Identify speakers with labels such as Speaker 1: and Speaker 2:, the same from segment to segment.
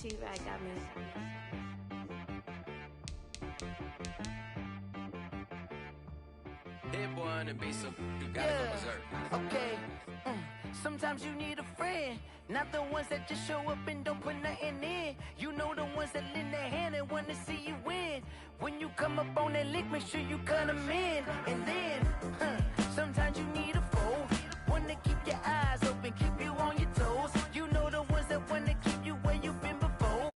Speaker 1: T-Rack got me.
Speaker 2: Hit one and be so you gotta go berserk.
Speaker 3: Okay. Sometimes you need a friend, not the ones that just show up and don't put nothing in. You know the ones that lend their hand and wanna see you win. When you come up on that lick, make sure you cut them in. And then, sometimes you need a foe, one to keep your eyes open, keep you on your toes. You know the ones that wanna keep you where you've been before.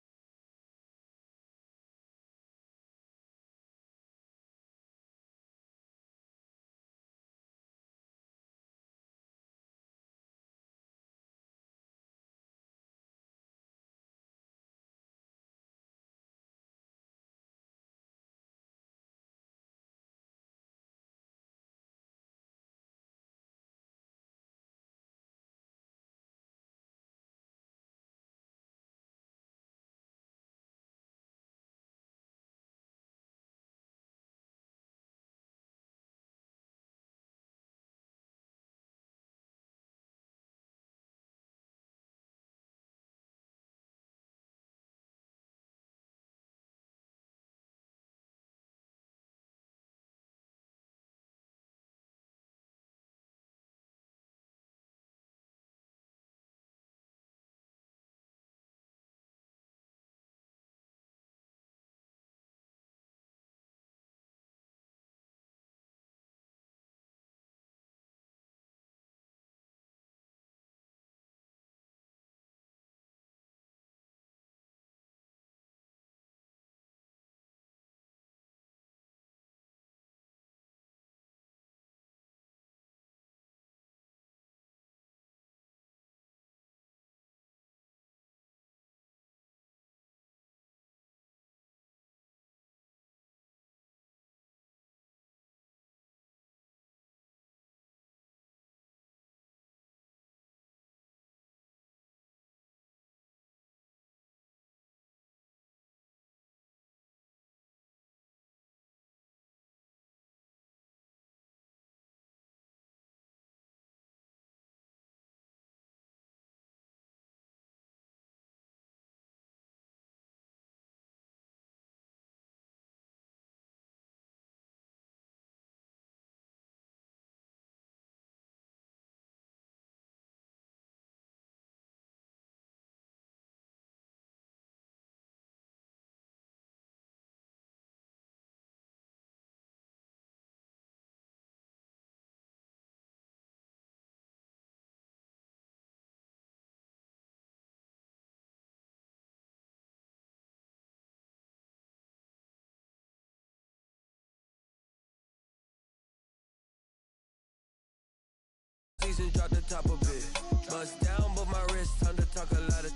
Speaker 2: Season drop the top a bit. Bust down, but my wrist, time to talk a lot of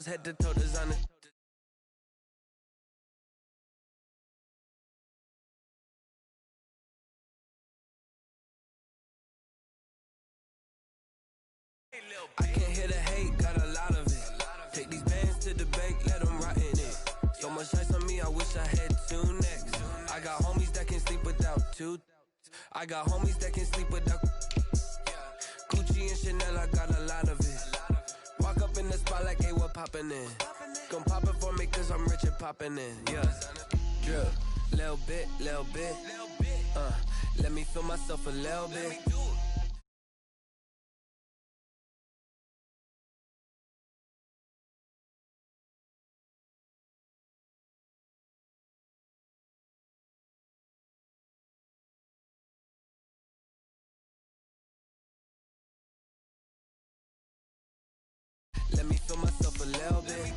Speaker 2: head to toe designer. I can't hear the hate, got a lot of it. Take these bands to the bank, let them rot in it. So much ice on me, I wish I had two necks. I got homies that can sleep without two. I got homies that can sleep without Gucci and Chanel, I got a lot of it. Walk up in the spot like, hey, what poppin' in? Gon' pop it for me cause I'm rich and poppin' in, yeah. Drip, little bit, let me feel myself a little bit. Let me feel myself a little bit.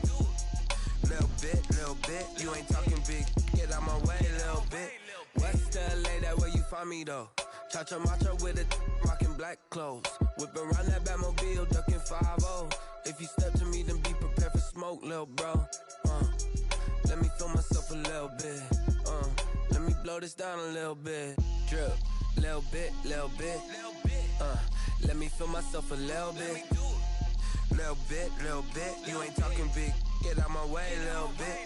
Speaker 2: Little bit, you ain't talking big. Get out my way, little bit. West LA, that where you find me though. Cha-cha matcha with a rockin' black clothes. Whip around that Batmobile, ducking 5-0. If you step to me, then be prepared for smoke, little bro. Let me feel myself a little bit. Let me blow this down a little bit. Drip, little bit. Let me feel myself a little bit. Little bit, you ain't talking big. Get out my way, little bit.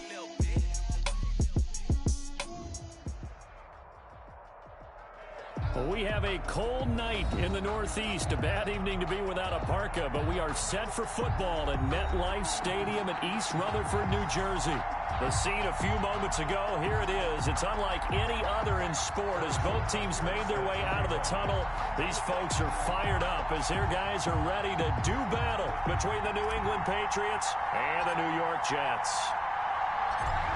Speaker 1: Well, we have a cold night in the Northeast. A bad evening to be without a parka, but we are set for football at MetLife Stadium in East Rutherford, New Jersey. The scene a few moments ago, here it is. It's unlike any other in sport as both teams made their way out of the tunnel. These folks are fired up as their guys are ready to do battle between the New England Patriots and the New York Jets.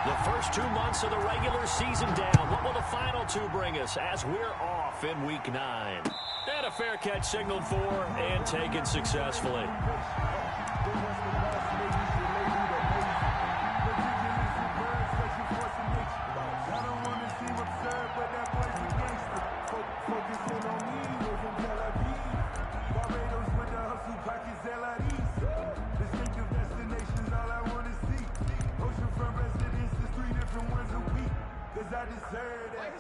Speaker 1: The first 2 months of the regular season down. What will the final two bring us as we're off in Week 9? And a fair catch signaled for and taken successfully.
Speaker 4: I deserve it.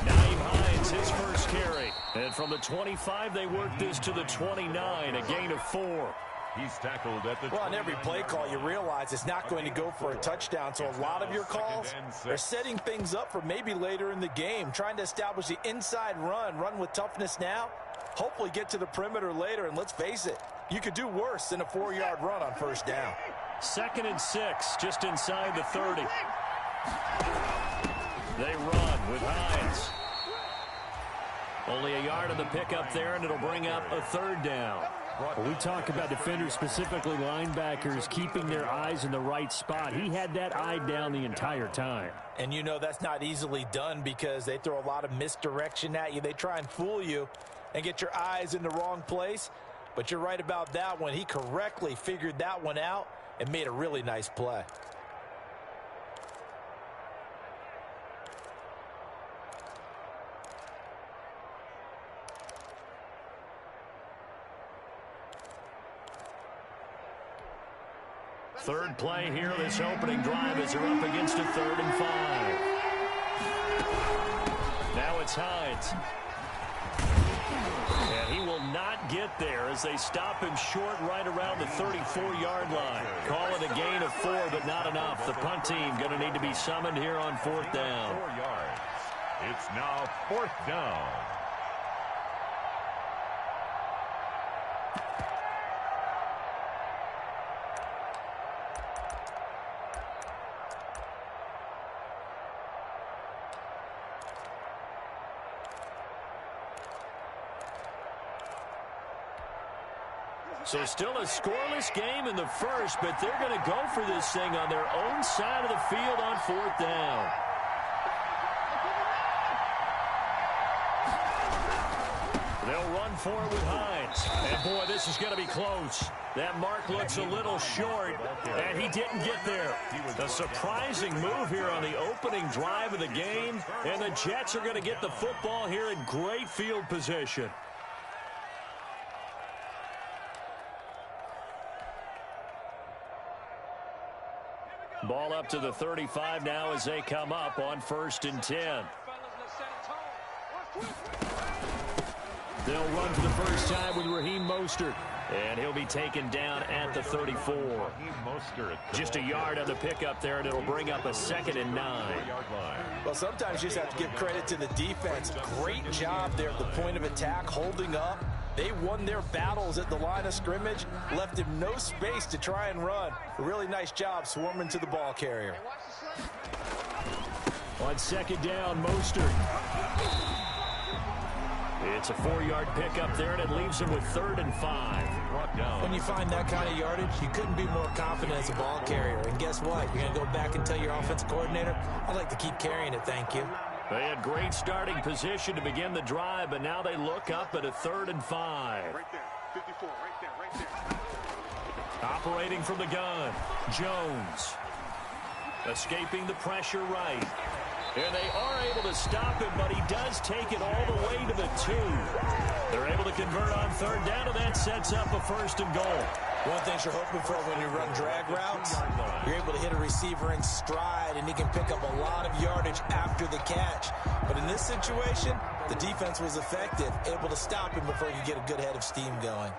Speaker 1: Naeem Hines, his first carry. And from the 25, they work this to the 29, a gain of 4.
Speaker 5: He's tackled at the
Speaker 6: Well, on every play call, you realize it's not going to go for a touchdown. So a lot of your calls are setting things up for maybe later in the game, trying to establish the inside run with toughness now, hopefully get to the perimeter later. And let's face it, you could do worse than a 4-yard run on first down.
Speaker 1: 2nd and 6, just inside the 30. They run with Hines. Only a yard of the pickup there, and it'll bring up a 3rd down.
Speaker 7: Well, we talk about defenders, specifically linebackers, keeping their eyes in the right spot. He had that eye down the entire time.
Speaker 6: And you know that's not easily done because they throw a lot of misdirection at you. They try and fool you and get your eyes in the wrong place. But you're right about that one. He correctly figured that one out and made a really nice play.
Speaker 1: Third play here, this opening drive as they're up against a 3rd and 5. Now it's Hines. And he will not get there as they stop him short right around the 34-yard line. Call it a gain of 4, but not enough. The punt team going to need to be summoned here on 4th down.
Speaker 5: 4 yards. It's now 4th down.
Speaker 1: So still a scoreless game in the first, but they're going to go for this thing on their own side of the field on 4th down. They'll run for it with Hines. And, boy, this is going to be close. That mark looks a little short, and he didn't get there. A surprising move here on the opening drive of the game, and the Jets are going to get the football here in great field position. Ball up to the 35 now as they come up on 1st and 10. They'll run for the first time with Raheem Mostert. And he'll be taken down at the 34. Just a yard on the pickup there, and it'll bring up a 2nd and 9.
Speaker 6: Well, sometimes you just have to give credit to the defense. Great job there at the point of attack, holding up. They won their battles at the line of scrimmage, left him no space to try and run. A really nice job swarming to the ball carrier.
Speaker 1: On 2nd down, Mostert. It's a 4-yard pickup there, and it leaves him with 3rd and 5.
Speaker 6: When you find that kind of yardage, you couldn't be more confident as a ball carrier. And guess what? You're going to go back and tell your offensive coordinator, I'd like to keep carrying it, thank you.
Speaker 1: They had great starting position to begin the drive, but now they look up at a 3rd and 5.
Speaker 4: Right there, 54, right there.
Speaker 1: Operating from the gun, Jones. Escaping the pressure right. And they are able to stop him, but he does take it all the way to the 2. They're able to convert on 3rd down, and that sets up a 1st and goal.
Speaker 6: One thing you're hoping for when you run drag routes, you're able to hit a receiver in stride, and he can pick up a lot of yardage after the catch. But in this situation, the defense was effective, able to stop him before he could get a good head of steam going.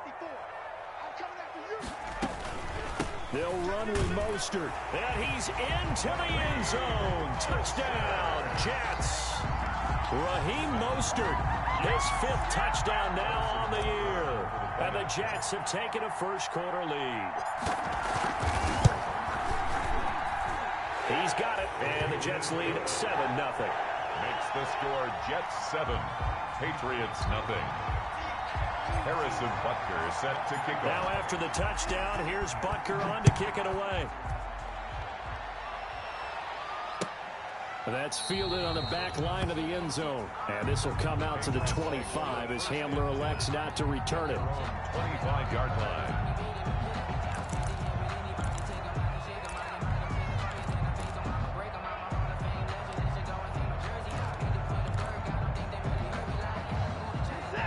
Speaker 7: They'll run with Mostert.
Speaker 1: And he's into the end zone. Touchdown, Jets. Raheem Mostert, his 5th touchdown now on the year. And the Jets have taken a first-quarter lead. He's got it, and the Jets lead 7-0.
Speaker 5: Makes the score Jets 7, Patriots 0. Harrison Butker set to kick off.
Speaker 1: Now after the touchdown, here's Butker on to kick it away.
Speaker 7: That's fielded on the back line of the end zone. And this will come out to the 25 as Hamler elects not to return it.
Speaker 5: 25-yard line.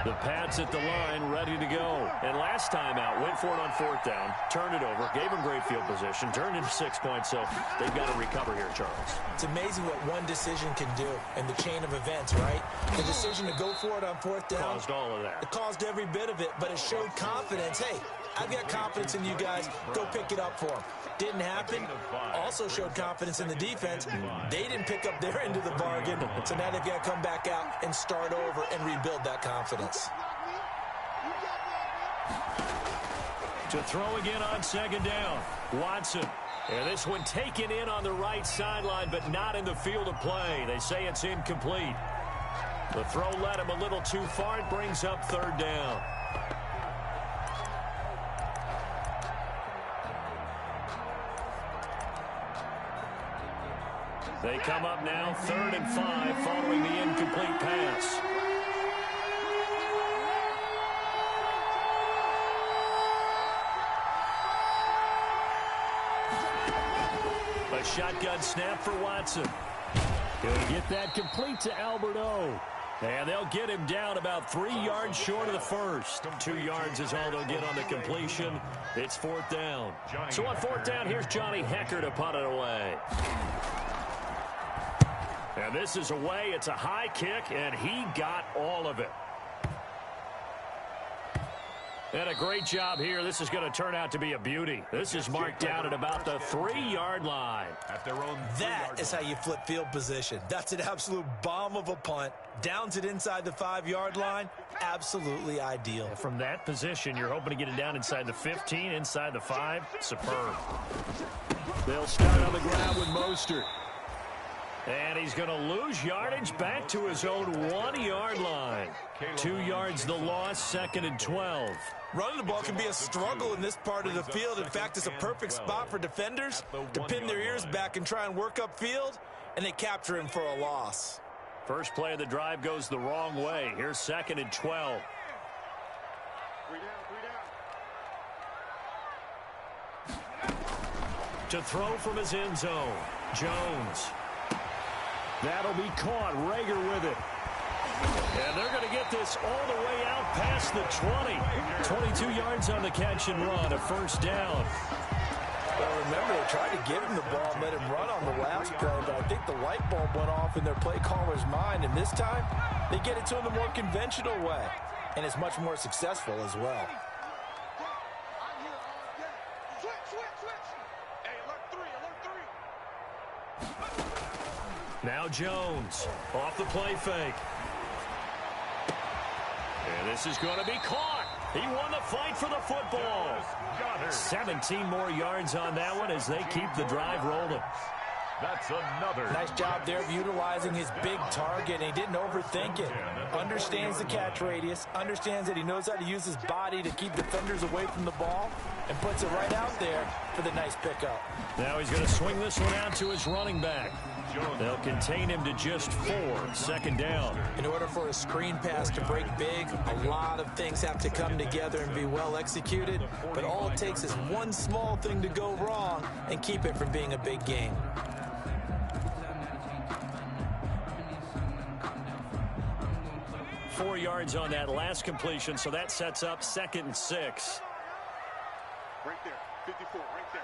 Speaker 1: The Pats at the line, ready to go. And last time out, went for it on 4th down, turned it over, gave them great field position, turned into 6 points, so they've got to recover here, Charles.
Speaker 6: It's amazing what one decision can do in the chain of events, right? The decision to go for it on 4th down.
Speaker 1: Caused all of that.
Speaker 6: It caused every bit of it, but it showed confidence. Hey, I've got confidence in you guys. Go pick it up for them. Didn't happen. Also showed confidence in the defense. They didn't pick up their end of the bargain, so now they've got to come back out and start over and rebuild that confidence.
Speaker 1: To throw again on 2nd down. Watson. And this one taken in on the right sideline, but not in the field of play. They say it's incomplete. The throw led him a little too far. It brings up 3rd down. They come up now 3rd and 5 following the incomplete pass. A shotgun snap for Watson.
Speaker 7: Going to get that complete to Alberto.
Speaker 1: And they'll get him down about 3 yards short of the first. 2 yards is all they'll get on the completion. It's 4th down. So on 4th down, here's Johnny Hecker to punt it away. And this is away. It's a high kick, and he got all of it. And a great job here. This is going to turn out to be a beauty. This is marked down at about the 3-yard line.
Speaker 6: That is how you flip field position. That's an absolute bomb of a punt. Downs it inside the 5-yard line. Absolutely ideal.
Speaker 1: From that position, you're hoping to get it down inside the 15, inside the 5. Superb.
Speaker 7: They'll start on the ground with Mostert.
Speaker 1: And he's going to lose yardage back to his own 1-yard line. 2 yards the loss, 2nd and 12.
Speaker 6: Running the ball can be a struggle in this part of the field. In fact, it's a perfect spot for defenders to pin their ears back and try and work upfield, and they capture him for a loss.
Speaker 1: First play of the drive goes the wrong way. Here's 2nd and 12.
Speaker 4: 3 down.
Speaker 1: To throw from his end zone, Jones. That'll be caught. Rager with it. And they're going to get this all the way out past the 20. 22 yards on the catch and run, a 1st down.
Speaker 6: Well, remember, they tried to give him the ball and let him run on the last play, but I think the light bulb went off in their play caller's mind, and this time they get it to him the more conventional way, and it's much more successful as well.
Speaker 1: Now Jones off the play fake. And this is going to be caught. He won the fight for the football. 17 more yards on that one as they keep the drive rolling.
Speaker 5: That's another.
Speaker 6: Nice job there of utilizing his big target. He didn't overthink it. Understands the catch radius. Understands that he knows how to use his body to keep defenders away from the ball. And puts it right out there for the nice pickup.
Speaker 1: Now he's going to swing this one out to his running back. They'll contain him to just 4. 2nd down.
Speaker 6: In order for a screen pass to break big, a lot of things have to come together and be well executed. But all it takes is one small thing to go wrong and keep it from being a big game.
Speaker 1: Four yards on that last completion, so that sets up 2nd and 6.
Speaker 4: Right there, 54, right there,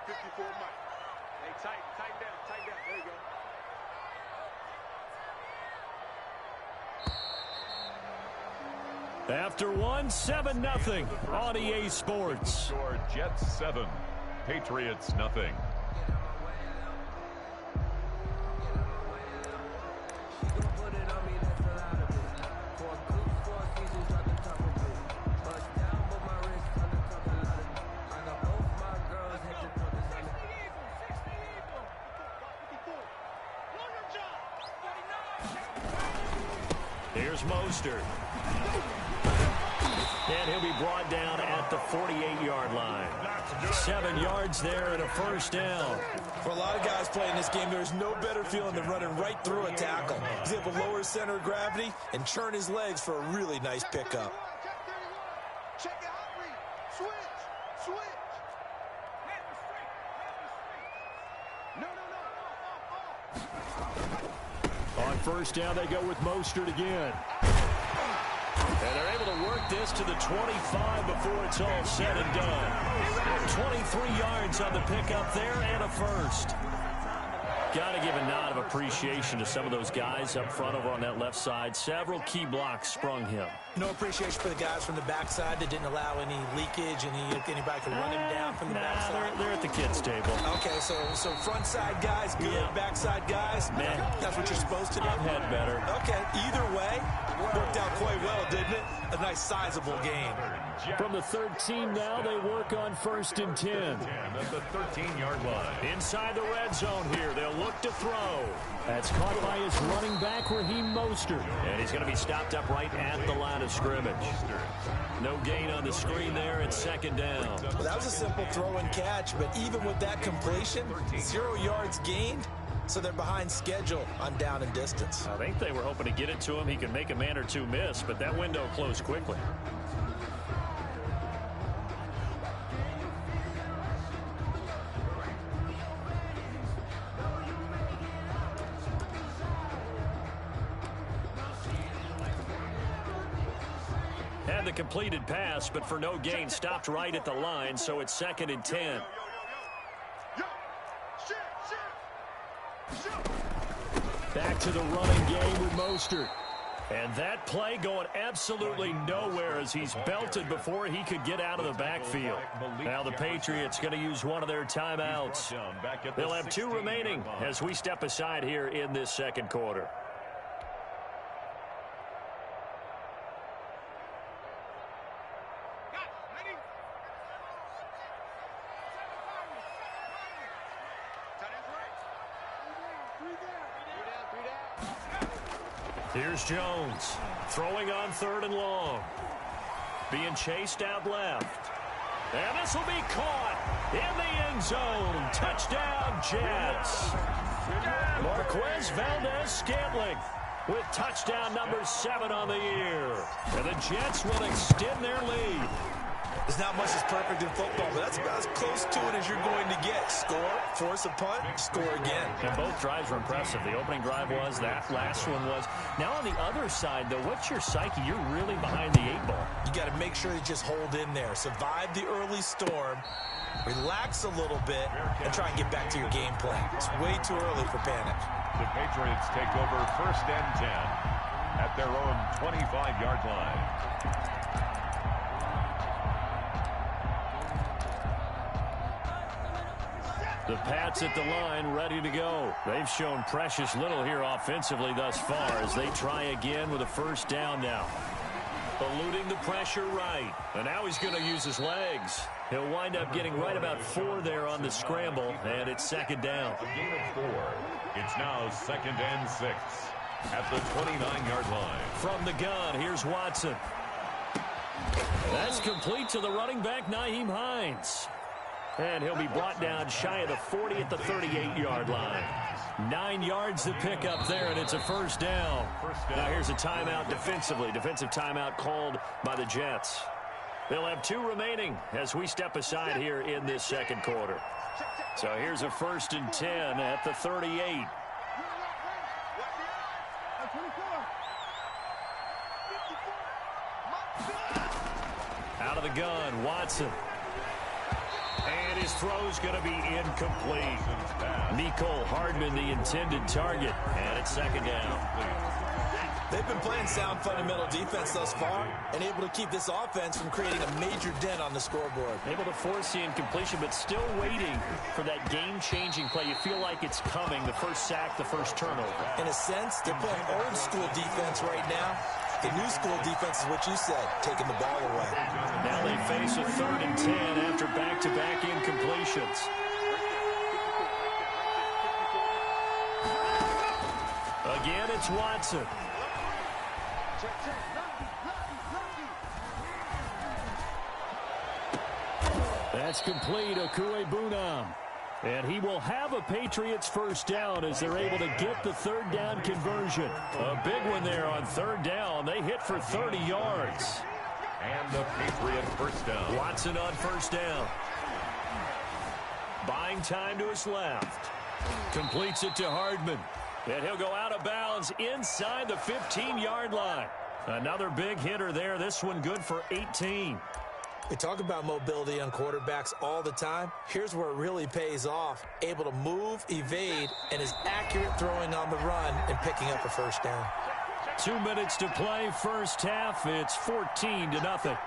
Speaker 4: 54 Mike. Hey, tighten down, there you go.
Speaker 1: After one, 7-0 on EA Sports.
Speaker 5: Score Jets 7, Patriots nothing.
Speaker 1: Here's Mostert. And he'll be brought down at the 48-yard line. 7 yards there and a first down.
Speaker 6: For a lot of guys playing this game, there's no better feeling than running right through a tackle. He's able to lower his center of gravity and churn his legs for a really nice pickup.
Speaker 4: Check it out, read. Switch. No.
Speaker 1: On first down, they go with Mostert again. And they're able to work this to the 25 before it's all said and done. 23 yards on the pickup there and a first. Got to give a nod of appreciation to some of those guys up front over on that left side. Several key blocks sprung him.
Speaker 6: No appreciation for the guys from the backside that didn't allow any leakage, anybody could run him down from the backside.
Speaker 1: They're at the kids' table.
Speaker 6: Okay, so front side guys, good.
Speaker 1: Yeah.
Speaker 6: Backside guys,
Speaker 1: man,
Speaker 6: that's what you're supposed to do.
Speaker 1: I've had better.
Speaker 6: Okay, either way, worked out quite well, didn't it? A nice sizable game.
Speaker 1: From the 13 now, they work on 1st and 10.
Speaker 5: At the 13-yard line.
Speaker 1: Inside the red zone here, they'll look to throw. That's caught by his running back, Raheem Mostert. And he's going to be stopped up right at the line of scrimmage. No gain on the screen there. It's 2nd down.
Speaker 6: Well, that was a simple throw and catch, but even with that completion, 0 yards gained, so they're behind schedule on down and distance.
Speaker 1: I think they were hoping to get it to him. He could make a man or two miss, but that window closed quickly. Had the completed pass, but for no gain, stopped right at the line, so it's 2nd and 10. Back to the running game with Mostert. And that play going absolutely nowhere as he's belted before he could get out of the backfield. Now the Patriots going to use one of their timeouts. They'll have 2 remaining as we step aside here in this 2nd quarter. Here's Jones, throwing on 3rd and long. Being chased out left. And this will be caught in the end zone. Touchdown, Jets. Marquez Valdez-Scantling with touchdown number 7 on the year. And the Jets will extend their lead.
Speaker 6: There's not much that's perfect in football, but that's about as close to it as you're going to get. Score, force a punt, score again.
Speaker 1: And both drives were impressive. The opening drive was, that last one was. Now on the other side, though, what's your psyche? You're really behind the 8 ball.
Speaker 6: You got to make sure you just hold in there. Survive the early storm, relax a little bit, and try and get back to your game plan. It's way too early for panic.
Speaker 5: The Patriots take over 1st and 10 at their own 25-yard line.
Speaker 1: The Pats at the line, ready to go. They've shown precious little here offensively thus far as they try again with a 1st down now. Eluding the pressure right. And now he's going to use his legs. He'll wind up getting right about 4 there on the scramble, and it's 2nd down.
Speaker 5: A gain of 4. It's now 2nd and 6 at the 29-yard line.
Speaker 1: From the gun, here's Watson. That's complete to the running back, Nyheim Hines. And he'll be brought down shy of the 40 at the 38-yard line. 9 yards to pick up there, and it's a 1st down. Now here's a timeout defensively. Defensive timeout called by the Jets. They'll have 2 remaining as we step aside here in this 2nd quarter. So here's a 1st and 10 at the 38. Out of the gun, Watson. And his throw's going to be incomplete. Mecole Hardman, the intended target, and it's 2nd down.
Speaker 6: They've been playing sound fundamental defense thus far and able to keep this offense from creating a major dent on the scoreboard.
Speaker 7: Able to force the incompletion, but still waiting for that game-changing play. You feel like it's coming, the first sack, the first turnover.
Speaker 6: In a sense, they're playing old-school defense right now. The new school defense is what you said, taking the ball away.
Speaker 7: Now they face a 3rd and 10 after back-to-back incompletions. Again, it's Watson. That's complete, Okuebunam. And he will have a Patriots first down as they're able to get the 3rd down conversion. A big one there on 3rd down. They hit for 30 yards.
Speaker 5: And the Patriot first down.
Speaker 7: Watson on 1st down. Buying time to his left. Completes it to Hardman. And he'll go out of bounds inside the 15-yard line. Another big hitter there. This one good for 18.
Speaker 6: We talk about mobility on quarterbacks all the time. Here's where it really pays off. Able to move, evade, and is accurate throwing on the run and picking up a first down.
Speaker 7: 2 minutes to play, first half. It's 14-0.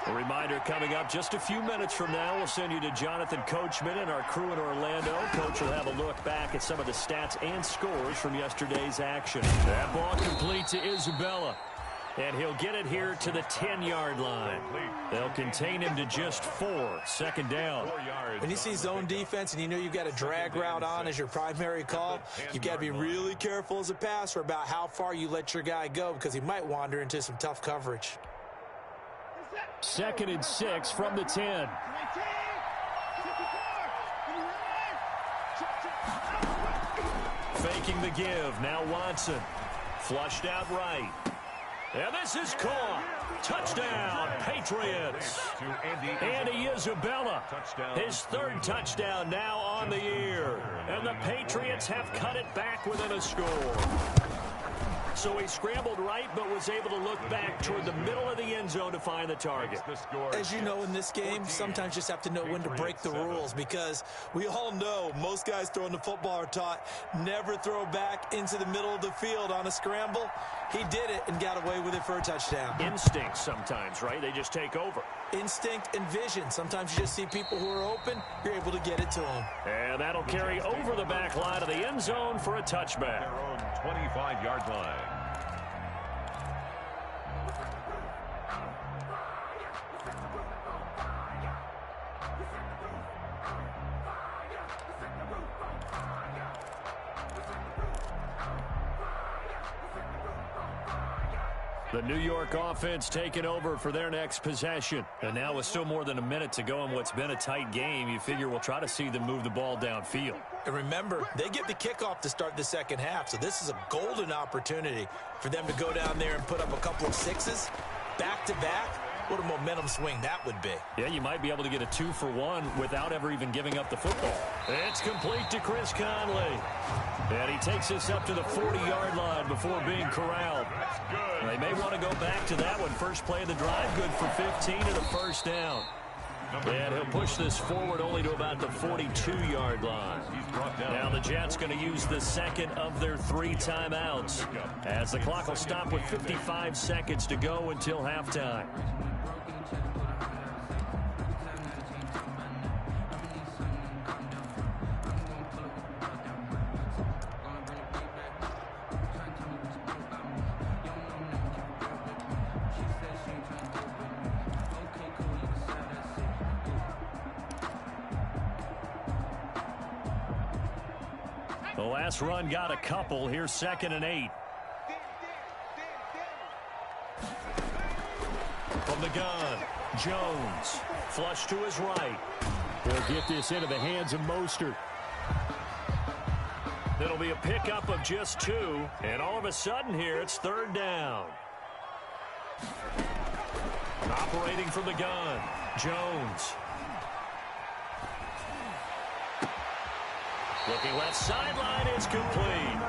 Speaker 7: A reminder coming up just a few minutes from now. We'll send you to Jonathan Coachman and our crew in Orlando. Coach will have a look back at some of the stats and scores from yesterday's action. That ball complete to Isabella. And he'll get it here to the 10-yard line. They'll contain him to just 4. Second down.
Speaker 6: When you see zone defense and you know you've got a drag route on as your primary call, you've got to be really careful as a passer about how far you let your guy go because he might wander into some tough coverage.
Speaker 7: 2nd and 6 from the 10. Faking the give. Now Watson. Flushed out right. And this is caught. Touchdown, Patriots. Andy Isabella. His 3rd touchdown now on the year. And the Patriots have cut it back within a score. So he scrambled right, but was able to look back toward the middle of the end zone to find the target.
Speaker 6: As you know in this game, sometimes you just have to know when to break the rules because we all know most guys throwing the football are taught never throw back into the middle of the field on a scramble. He did it and got away with it for a touchdown.
Speaker 7: Instinct sometimes, right? They just take over.
Speaker 6: Instinct and vision. Sometimes you just see people who are open, you're able to get it to them.
Speaker 7: And that'll carry over the back line of the end zone for a touchback.
Speaker 5: Their own 25-yard line.
Speaker 7: The New York offense taking over for their next possession. And now with still more than a minute to go in what's been a tight game, you figure we'll try to see them move the ball downfield.
Speaker 6: And remember, they get the kickoff to start the second half, so this is a golden opportunity for them to go down there and put up a couple of sixes back-to-back. What a momentum swing that would be.
Speaker 7: Yeah, you might be able to get a 2-for-1 without ever even giving up the football. It's complete to Chris Conley. And he takes us up to the 40-yard line before being corralled. They may want to go back to that one. First play of the drive, good for 15 and a first down. And he'll push this forward only to about the 42-yard line. Now the Jets going to use the second of their 3 timeouts as the clock will stop with 55 seconds to go until halftime. The last run got a couple. Here's 2nd and 8. From the gun, Jones. Flush to his right. He'll get this into the hands of Mostert. It'll be a pickup of just 2. And all of a sudden here, it's 3rd down. Operating from the gun, Jones. Looking left sideline, it's complete.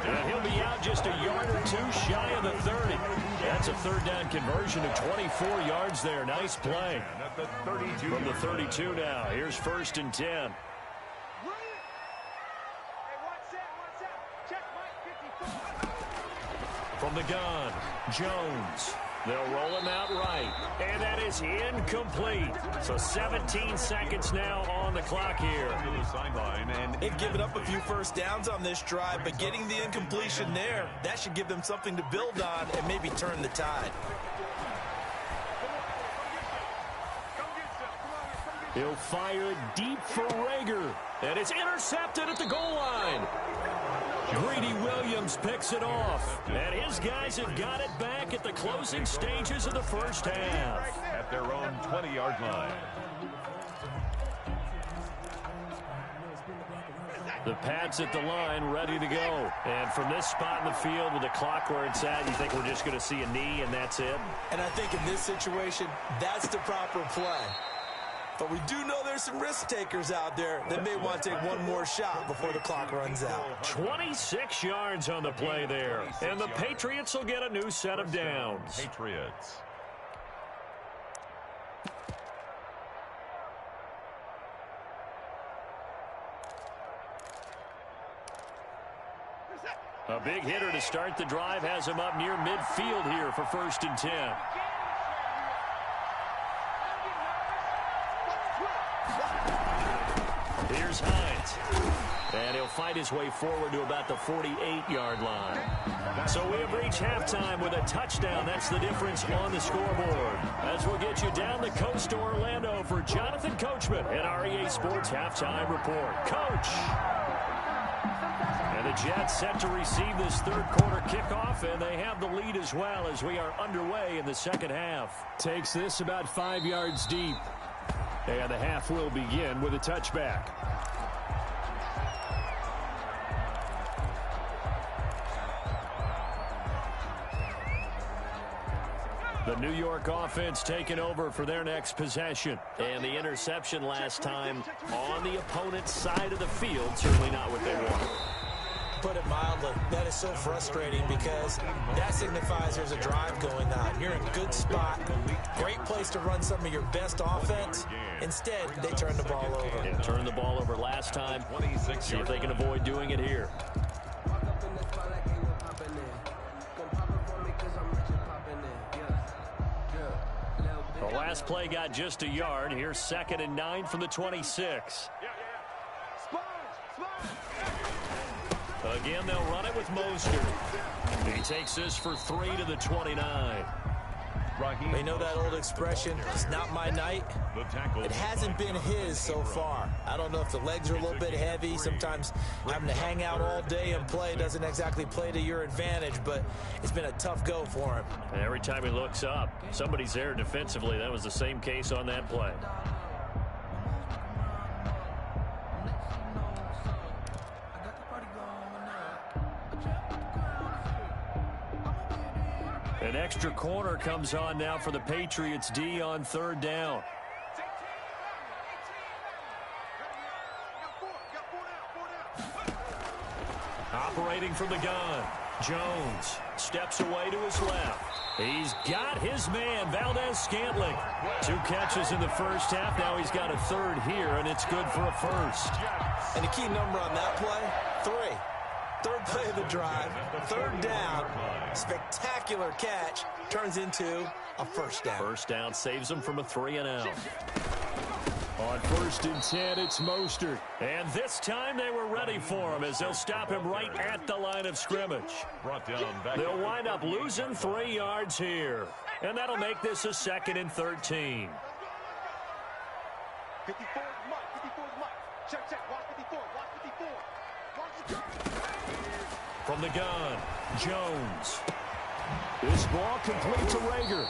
Speaker 7: And he'll be out just a yard or 2 shy of the 30. That's a 3rd down conversion of 24 yards there. Nice play. From the 32 now. Here's 1st and 10.
Speaker 1: From the gun, Jones. They'll roll him out right, and that is incomplete. So 17 seconds now on the clock here.
Speaker 6: They've given up a few first downs on this drive, but getting the incompletion there, that should give them something to build on and maybe turn the tide.
Speaker 1: He'll fire deep for Rager, and it's intercepted at the goal line. Greedy Williams picks it off, and his guys have got it back at the closing stages of the first half.
Speaker 5: At their own 20-yard line.
Speaker 1: The Pats at the line, ready to go. And from this spot in the field with the clock where it's at, you think we're just going to see a knee and that's it?
Speaker 6: And I think in this situation, that's the proper play. But we do know there's some risk takers out there that may want to take one more shot before the clock runs out.
Speaker 1: 26 yards on the play there. And the Patriots will get a new set of downs.
Speaker 5: Patriots.
Speaker 1: A big hitter to start the drive has him up near midfield here for 1st and 10. Here's Hines. And he'll fight his way forward to about the 48-yard line. So we have reached halftime with a touchdown. That's the difference on the scoreboard. As we'll get you down the coast to Orlando for Jonathan Coachman and our EA Sports Halftime Report. Coach! And the Jets set to receive this third-quarter kickoff, and they have the lead as well as we are underway in the second half. Takes this about 5 yards deep. And the half will begin with a touchback. The New York offense taking over for their next possession. And the interception last time on the opponent's side of the field, certainly not what they want.
Speaker 6: Put it mildly, that is so frustrating because that signifies there's a drive going on. You're in a good spot, great place to run some of your best offense. Instead, they turn the ball over.
Speaker 1: Yeah, turned the ball over last time. See if they can avoid doing it here. The last play got just a yard. Here's 2nd and 9 from the 26. Again, they'll run it with Mostert. He takes this for 3 to the 29.
Speaker 6: They know that old expression, it's not my night. It hasn't been his so far. I don't know if the legs are a little bit heavy. Sometimes having to hang out all day and play doesn't exactly play to your advantage, but it's been a tough go for him.
Speaker 1: And every time he looks up, somebody's there defensively. That was the same case on that play. An extra corner comes on now for the Patriots D on 3rd down. Operating from the gun, Jones steps away to his left. He's got his man, Valdez-Scantling. 2 catches in the first half. Now he's got a 3rd here, and it's good for a 1st.
Speaker 6: And the key number on that play, 3. 3rd play of the drive, 3rd down, spectacular catch, turns into a 1st down.
Speaker 1: 1st down saves them from a 3-and-out. On 1st and 10, it's Mostert. And this time they were ready for him as they'll stop him right at the line of scrimmage. They'll wind up losing 3 yards here. And that'll make this a 2nd and 13.
Speaker 4: 54 Mike, 54 Mike. Check, watch 54, watch 54.
Speaker 1: From the gun, Jones. This ball complete to Rager.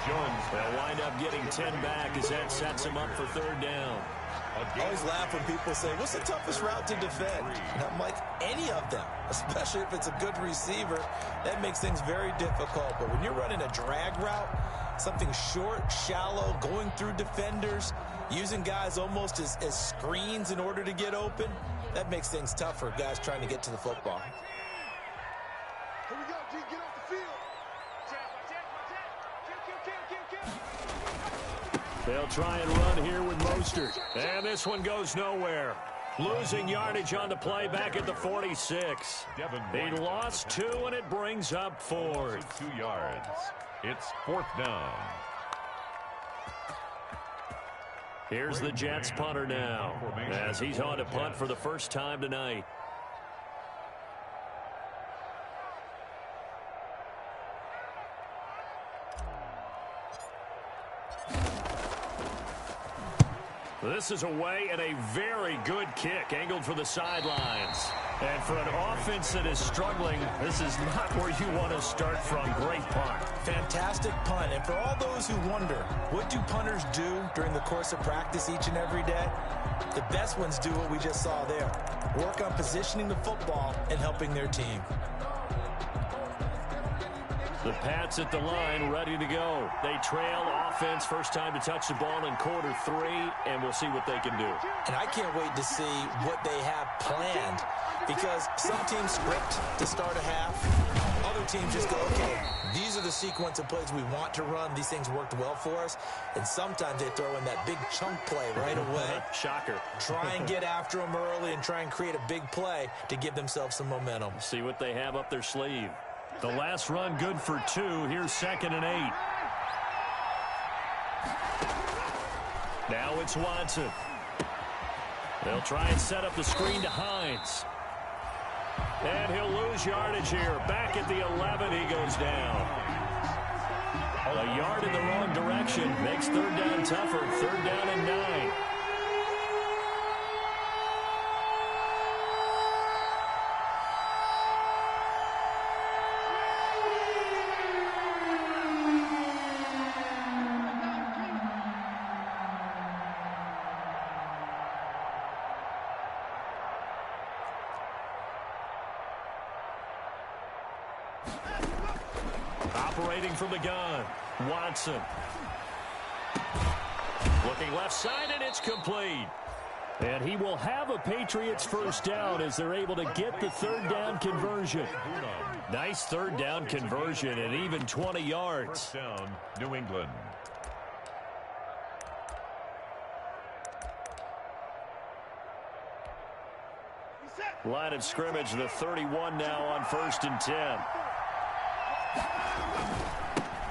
Speaker 5: Jones.
Speaker 1: They'll wind up getting 10 back as that sets him up for 3rd down.
Speaker 6: I always laugh when people say, what's the toughest route to defend? And I'm like, any of them, especially if it's a good receiver. That makes things very difficult. But when you're running a drag route, something short, shallow, going through defenders, using guys almost as screens in order to get open, that makes things tough for guys trying to get to the football.
Speaker 4: Here we go, G, get off the field.
Speaker 1: They'll try and run here with Mostert. And this one goes nowhere. Losing yardage on the play back at the 46. He lost 2, and it brings up 4th.
Speaker 5: 2 yards. It's 4th down.
Speaker 1: Here's the Jets punter now, as he's on to punt for the first time tonight. This is away, and a very good kick angled for the sidelines. And for an offense that is struggling, this is not where you want to start from. Great punt.
Speaker 6: Fantastic punt. And for all those who wonder, what do punters do during the course of practice each and every day? The best ones do what we just saw there. Work on positioning the football and helping their team.
Speaker 1: The Pats at the line, ready to go. They trail offense, first time to touch the ball in quarter 3, and we'll see what they can do.
Speaker 6: And I can't wait to see what they have planned, because some teams script to start a half. Other teams just go, okay, these are the sequence of plays we want to run. These things worked well for us. And sometimes they throw in that big chunk play right away.
Speaker 1: Shocker.
Speaker 6: Try and get after them early and try and create a big play to give themselves some momentum.
Speaker 1: See what they have up their sleeve. The last run good for 2. Here's 2nd and 8. Now it's Watson. They'll try and set up the screen to Hines. And he'll lose yardage here. Back at the 11, he goes down. A yard in the wrong direction makes 3rd down tougher. 3rd down and 9. Operating from the gun, Watson. Looking left side, and it's complete. And he will have a Patriots first down as they're able to get the 3rd down conversion. Nice 3rd down conversion and even 20 yards.
Speaker 5: First down, New England.
Speaker 1: Line of scrimmage, the 31 now on 1st and 10.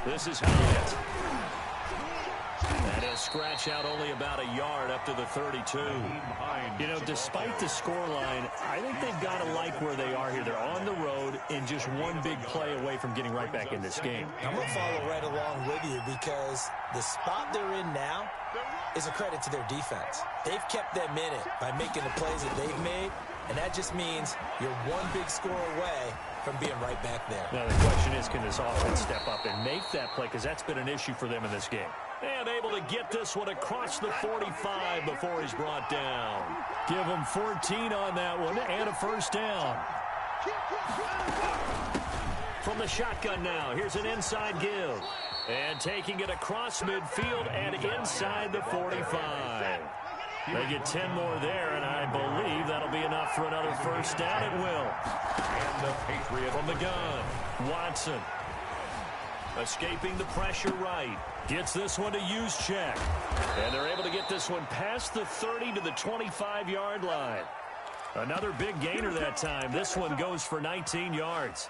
Speaker 1: This is Hyatt. And he'll scratch out only about a yard up to the 32. You know, despite the scoreline, I think they've got to like where they are here. They're on the road and just one big play away from getting right back in this game.
Speaker 6: I'm going to follow right along with you, because the spot they're in now is a credit to their defense. They've kept them in it by making the plays that they've made, and that just means you're one big score away from being right back there.
Speaker 1: Now the question is, can this offense step up and make that play, because that's been an issue for them in this game. And able to get this one across the 45 before he's brought down. Give him 14 on that one and a first down. From the shotgun now, here's an inside give. And taking it across midfield and inside the 45. They get 10 more there, and I believe that'll be enough for another first down. It will.
Speaker 5: And the Patriots
Speaker 1: from the gun, Watson. Escaping the pressure right. Gets this one to use check. And they're able to get this one past the 30 to the 25-yard line. Another big gainer that time. This one goes for 19 yards.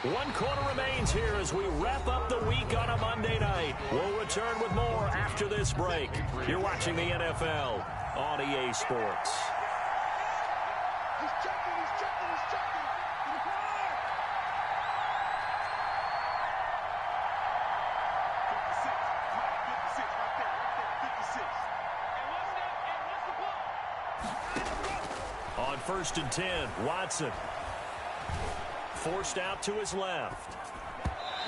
Speaker 1: One quarter remains here as we wrap up the week on a Monday night. We'll return with more after this break. You're watching the NFL on EA Sports.
Speaker 4: He's checking.
Speaker 1: On 1st and 10, Watson. Forced out to his left.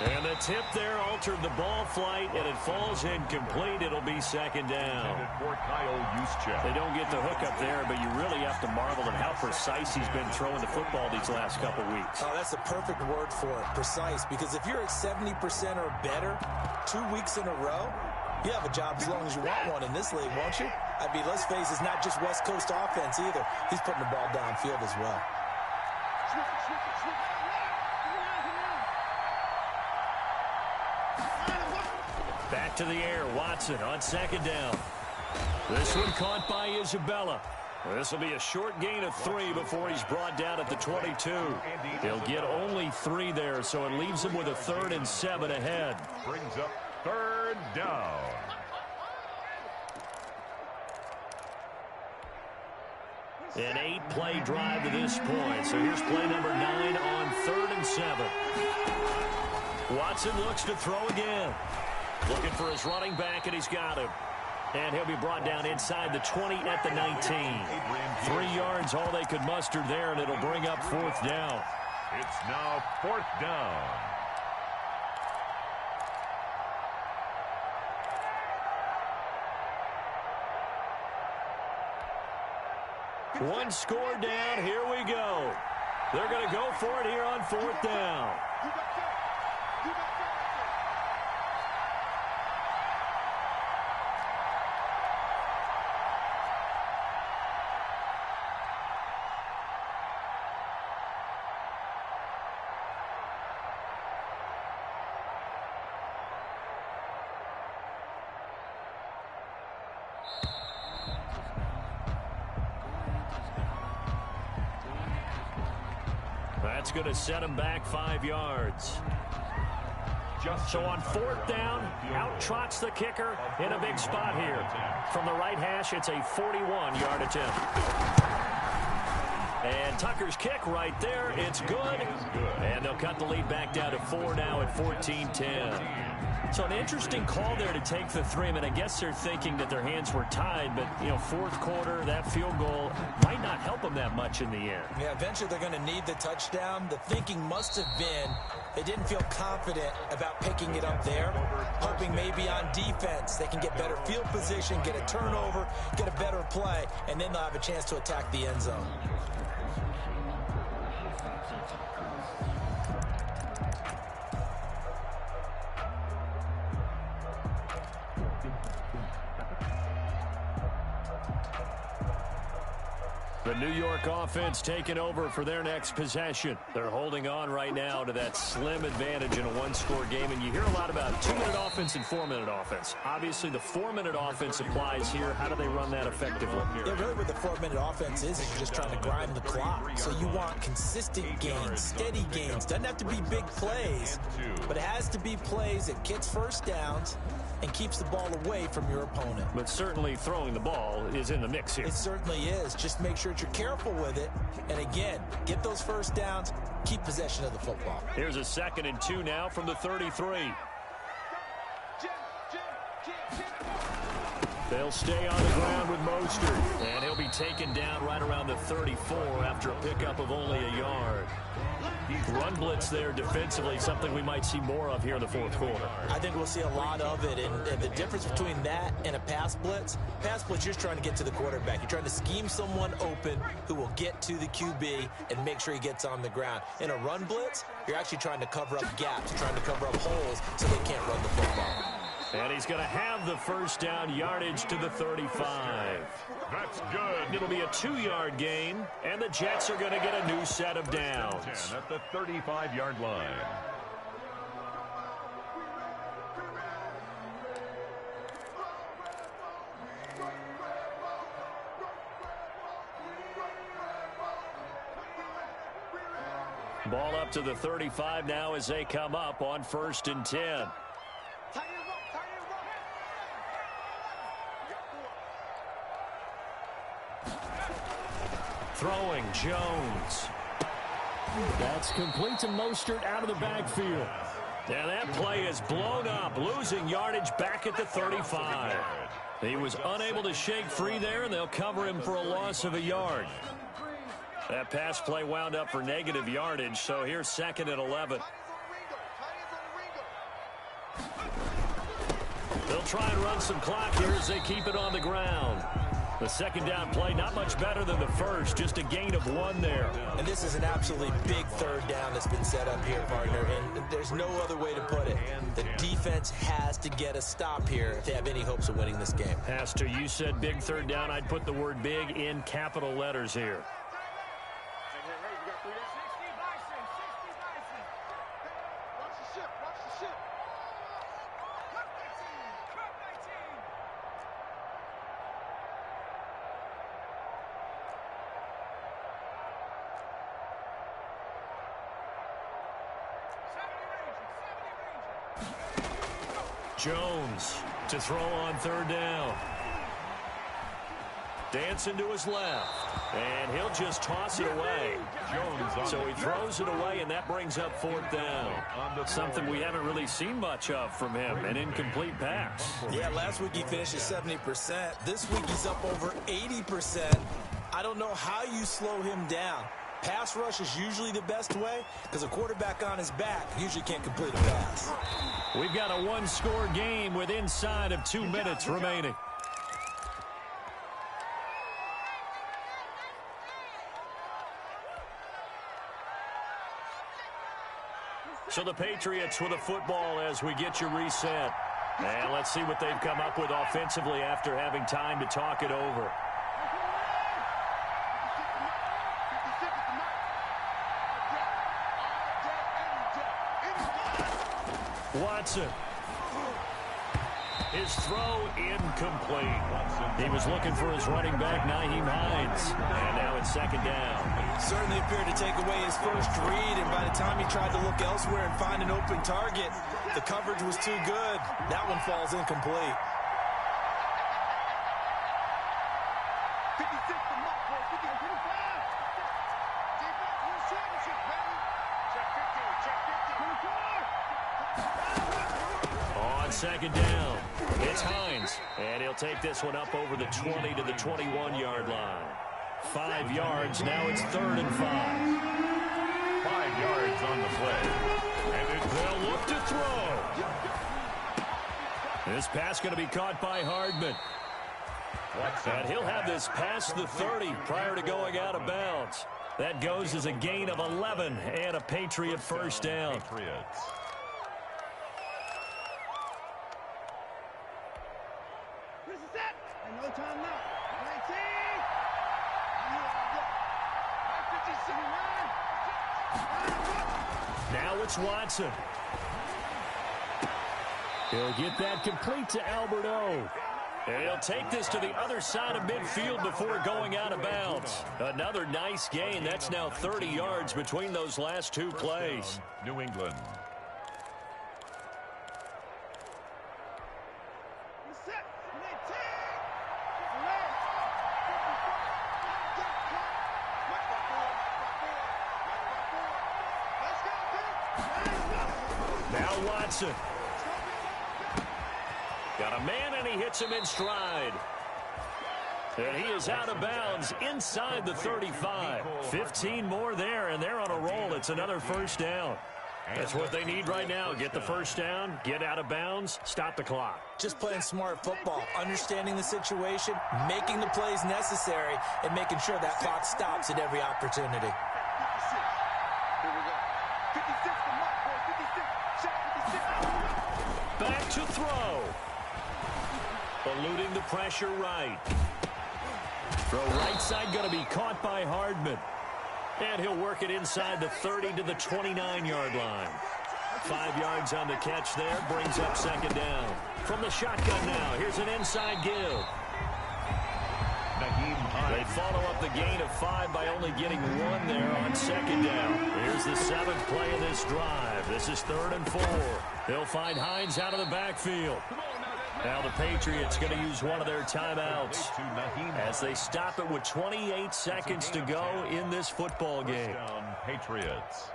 Speaker 1: And the tip there altered the ball flight, and it falls incomplete. It'll be 2nd down. They don't get the hook up there, but you really have to marvel at how precise he's been throwing the football these last couple weeks.
Speaker 6: Oh, that's a perfect word for it, precise, because if you're at 70% or better 2 weeks in a row, you have a job as long as you want one in this league, won't you? I mean, let's face it, it's not just West Coast offense either. He's putting the ball downfield as well.
Speaker 1: Back to the air. Watson on second down. This one caught by Isabella. This will be a short gain of 3 before he's brought down at the 22. He'll get only 3 there, so it leaves him with a 3rd and 7 ahead.
Speaker 5: Brings up 3rd down.
Speaker 1: An 8-play drive to this point. So here's play number 9 on 3rd and 7. Watson looks to throw again. Looking for his running back, and he's got him. And he'll be brought down inside the 20 at the 19. 3 yards, all they could muster there, and it'll bring up 4th down.
Speaker 5: It's now 4th down.
Speaker 1: One score down. Here we go. They're going to go for it here on 4th down. That's going to set him back 5 yards. So on 4th down, out trots the kicker in a big spot here. From the right hash, it's a 41-yard attempt. And Tucker's kick right there. It's good. And they'll cut the lead back down to 4 now at 14-10. So an interesting call there to take the 3. I mean, I guess they're thinking that their hands were tied, but, you know, 4th quarter, that field goal might not help them that much in the end.
Speaker 6: Yeah, eventually they're going to need the touchdown. The thinking must have been they didn't feel confident about picking it up there, hoping maybe on defense they can get better field position, get a turnover, get a better play, and then they'll have a chance to attack the end zone.
Speaker 1: The New York offense taking over for their next possession. They're holding on right now to that slim advantage in a 1-score game. And you hear a lot about 2-minute offense and 4-minute offense. Obviously, the 4-minute offense applies here. How do they run that effectively?
Speaker 6: Yeah, really what the 4-minute offense is you're just trying to grind the clock. So you want consistent gains, steady gains. Doesn't have to be big plays, but it has to be plays that gets first downs and keeps the ball away from your opponent.
Speaker 1: But certainly throwing the ball is in the mix here.
Speaker 6: It certainly is. Just make sure that you're careful with it. And again, get those first downs, keep possession of the football.
Speaker 1: Here's a 2nd and 2 now from the 33. They'll stay on the ground with Mostert. And he'll be taken down right around the 34 after a pickup of only a yard. Run blitz there defensively, something we might see more of here in the 4th quarter.
Speaker 6: I think we'll see a lot of it, and the difference between that and a pass blitz, you're just trying to get to the quarterback. You're trying to scheme someone open who will get to the QB and make sure he gets on the ground. In a run blitz, you're actually trying to cover up gaps, trying to cover up holes so they can't run the football.
Speaker 1: And he's going to have the first down, yardage to the 35.
Speaker 5: That's good.
Speaker 1: It'll be a 2-yard gain, and the Jets are going to get a new set of downs.
Speaker 5: At the 35-yard line.
Speaker 1: Ball up to the 35 now as they come up on 1st and 10. Throwing, Jones. That's complete to Mostert out of the backfield. And that play is blown up, losing yardage back at the 35. He was unable to shake free there, and they'll cover him for a loss of a yard. That pass play wound up for negative yardage, so here's 2nd and 11. They'll try and run some clock here as they keep it on the ground. The 2nd down play, not much better than the first, just a gain of 1 there.
Speaker 6: And this is an absolutely big 3rd down that's been set up here, partner, and there's no other way to put it. The defense has to get a stop here if they have any hopes of winning this game.
Speaker 1: Pastor, you said big 3rd down. I'd put the word big in capital letters here. Jones to throw on third down. Dancing to his left, and he'll just toss it away. So he throws it away, and that brings up fourth down. Something we haven't really seen much of from him, an incomplete pass.
Speaker 6: Yeah, last week he finished at 70%. This week he's up over 80%. I don't know how you slow him down. Pass rush is usually the best way because a quarterback on his back usually can't complete a pass.
Speaker 1: We've got a one-score game with inside of 2 minutes remaining. So the Patriots with a football as we get you reset. And let's see what they've come up with offensively after having time to talk it over. Watson. His throw incomplete. He was looking for his running back, Nyheim Hines. And now it's second down.
Speaker 6: Certainly appeared to take away his first read, and by the time he tried to look elsewhere and find an open target, the coverage was too good. That one falls incomplete.
Speaker 4: 56 to Mark, 55. Check 50, check 50.
Speaker 1: On second down, it's Hines. And he'll take this one up over the 20 to the 21-yard line. 5 yards, now it's 3rd and 5.
Speaker 5: 5 yards on the play. And
Speaker 1: They'll look to throw. This pass going to be caught by Hardman. And he'll have this past the 30 prior to going out of bounds. That goes as a gain of 11 and a Patriot first down.
Speaker 5: Patriots.
Speaker 4: This is it. And no time now. 19.
Speaker 1: Now it's Watson. He'll get that complete to Albert O. And he'll take this to the other side of midfield before going out of bounds. Another nice gain. That's now 30 yards between those last 2 plays.
Speaker 5: New England.
Speaker 1: Now Watson. Got a man, and he hits him in stride. And he is out of bounds inside the 35. 15 more there, and they're on a roll. It's another first down. That's what they need right now. Get the first down, get out of bounds, stop the clock.
Speaker 6: Just playing smart football, understanding the situation, making the plays necessary, and making sure that clock stops at every opportunity.
Speaker 1: Back to throw. Eluding the pressure right. Throw right side going to be caught by Hardman. And he'll work it inside the 30 to the 29-yard line. 5 yards on the catch there, brings up second down. From the shotgun now, here's an inside give. They follow up the gain of 5 by only getting 1 there on second down. Here's the 7th play of this drive. This is 3rd and 4. They'll find Hines out of the backfield. Now the Patriots going to use one of their timeouts as they stop it with 28 seconds to go in this football game.
Speaker 5: Patriots.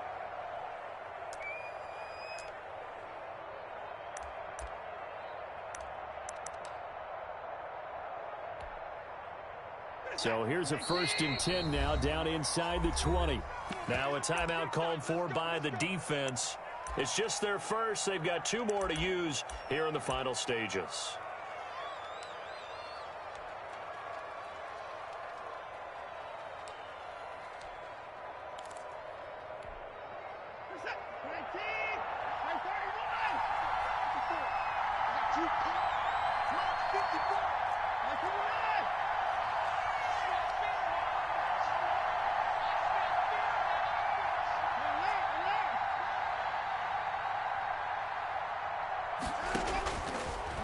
Speaker 1: So here's a 1st and 10 now down inside the 20. Now a timeout called for by the defense. It's just their first. They've got 2 more to use here in the final stages.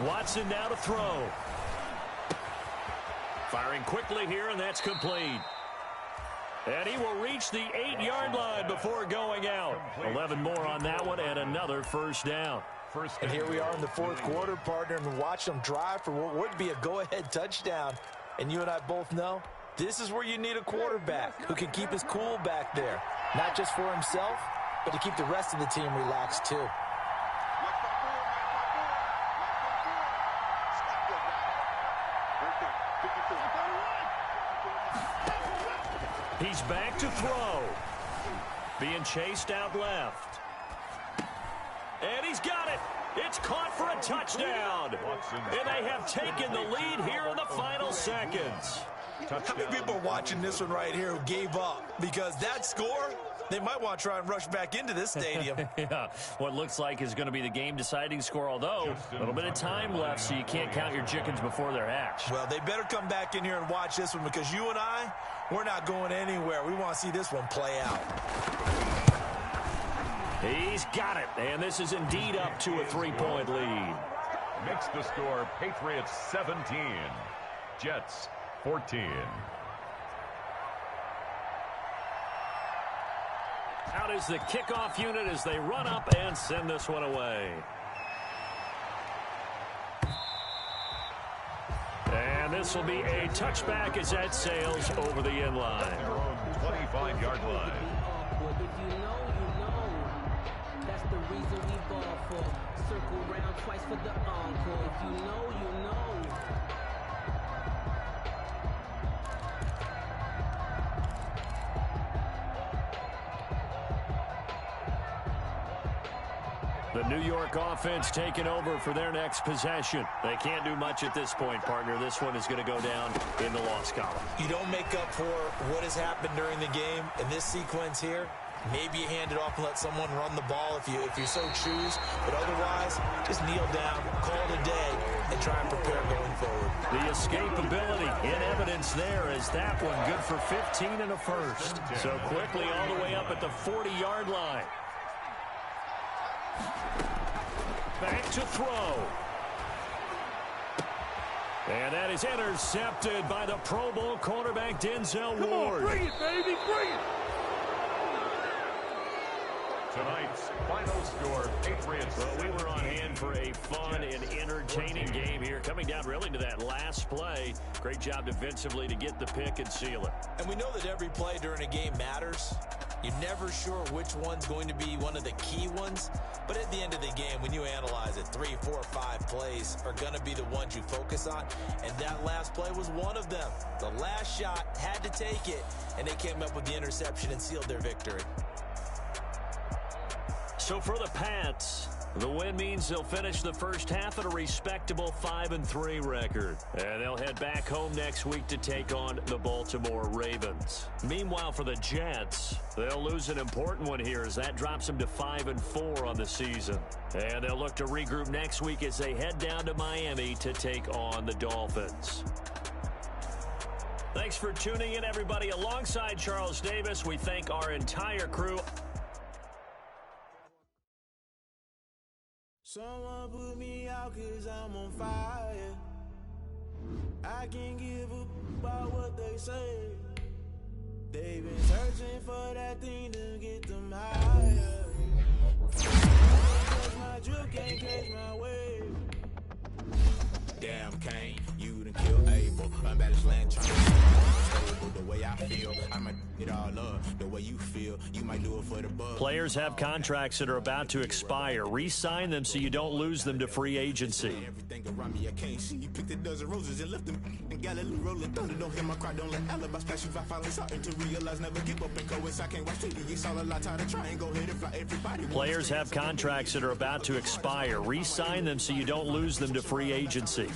Speaker 1: Watson now to throw. Firing quickly here, and that's complete. And he will reach the 8-yard line before going out. 11 more on that one, and another first down.
Speaker 6: And here we are in the fourth quarter, partner, and watch them drive for what would be a go-ahead touchdown. And you and I both know this is where you need a quarterback who can keep his cool back there, not just for himself, but to keep the rest of the team relaxed too.
Speaker 1: He's back to throw. Being chased out left. And he's got it. It's caught for a touchdown. And they have taken the lead here in the final seconds.
Speaker 6: How many people are watching this one right here who gave up? Because that score, they might want to try and rush back into this stadium.
Speaker 1: Yeah, what looks like is going to be the game-deciding score, although a little bit of time left, so you can't count your chickens before they're hatched.
Speaker 6: Well, they better come back in here and watch this one, because you and I, we're not going anywhere. We want to see this one play out.
Speaker 1: He's got it, and this is indeed up to a 3-point lead.
Speaker 5: Makes the score Patriots 17, Jets 14.
Speaker 1: Out is the kickoff unit as they run up and send this one away. And this will be a touchback as that sails over the end line.
Speaker 5: Their own 25-yard line.
Speaker 8: If you know, you know. That's the reason we ball for. Circle round twice for the encore. If you know, you know.
Speaker 1: The New York offense taking over for their next possession. They can't do much at this point, partner. This one is going to go down in the loss column.
Speaker 6: You don't make up for what has happened during the game in this sequence here. Maybe you hand it off and let someone run the ball if you so choose. But otherwise, just kneel down, call it a day, and try and prepare going forward.
Speaker 1: The escapability in evidence there as that one good for 15 and a first. So quickly all the way up at the 40-yard line. Back to throw. And that is intercepted by the Pro Bowl cornerback Denzel Ward.
Speaker 4: Come on, bring it, baby, bring it.
Speaker 5: Tonight's final score, Patriots.
Speaker 1: Well, we were on hand for a fun and entertaining game here. Coming down really to that last play. Great job defensively to get the pick and seal it.
Speaker 6: And we know that every play during a game matters. You're never sure which one's going to be one of the key ones. But at the end of the game, when you analyze it, 3, 4, 5 plays are going to be the ones you focus on. And that last play was one of them. The last shot had to take it, and they came up with the interception and sealed their victory.
Speaker 1: So for the Pats, the win means they'll finish the first half at a respectable 5-3 record. And they'll head back home next week to take on the Baltimore Ravens. Meanwhile, for the Jets, they'll lose an important one here as that drops them to 5-4 on the season. And they'll look to regroup next week as they head down to Miami to take on the Dolphins. Thanks for tuning in, everybody. Alongside Charles Davis, we thank our entire crew.
Speaker 9: Someone put me out 'cause I'm on fire. I can't give up about what they say. They've been searching for that thing to get them higher. Can't catch my drip, can't catch my wave. Damn, Kane, you done killed Abel. I'm back to land trying to the way I feel. I might get all up the way you feel. You might do it for the bug.
Speaker 1: Players have contracts that are about to expire. Re-sign them so you don't lose them to free agency.
Speaker 9: Everything around me I can't see. You picked a dozen roses and left them and Galilee rolling thunder. Don't hear my cry, don't let alibi splash. If I finally starting to realize, never give up and coincide. I can't watch TV. It's all a lot. Time to try and go ahead and fly. Everybody.
Speaker 1: Players have contracts that are about to expire. Re-sign them so you don't lose them to free agency.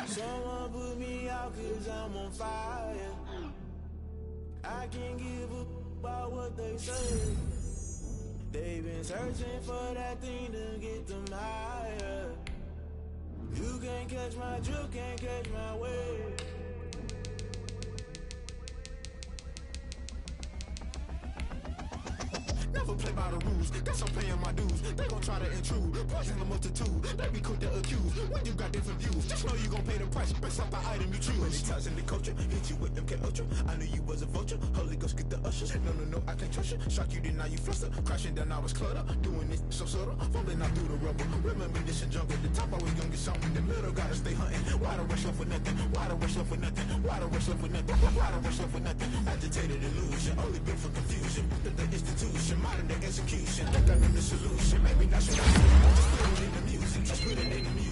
Speaker 9: Someone put me out 'cause I'm on fire. I can't give up about what they say. They've been searching for that thing to get them higher. You can't catch my drip, can't catch my wave. Never play play by the rules. Guess I'm paying my dues. They gon' try to intrude. Poison the multitude. They be quick to accuse. When you got different views, just know you gon' pay the price based off the item you choose. Many times in the culture, hit you with them MK Ultra. I knew you was a vulture. Holy Ghost get the ushers. No, I can't trust you. Shock you, then now you fluster. Crashing down, I was clutter. Doing this so subtle. Fumbling out through the rubble. Remember this in jungle. The top always gonna get something. The middle gotta stay hunting. Why the rush love for nothing? Why the rush love for nothing? Why the rush love for nothing? Why the rush love for nothing? Agitated illusion. Only built for confusion. The institution. Modern day execution. That got the solution. Maybe not so. Just put it in the music. Just put it in the music.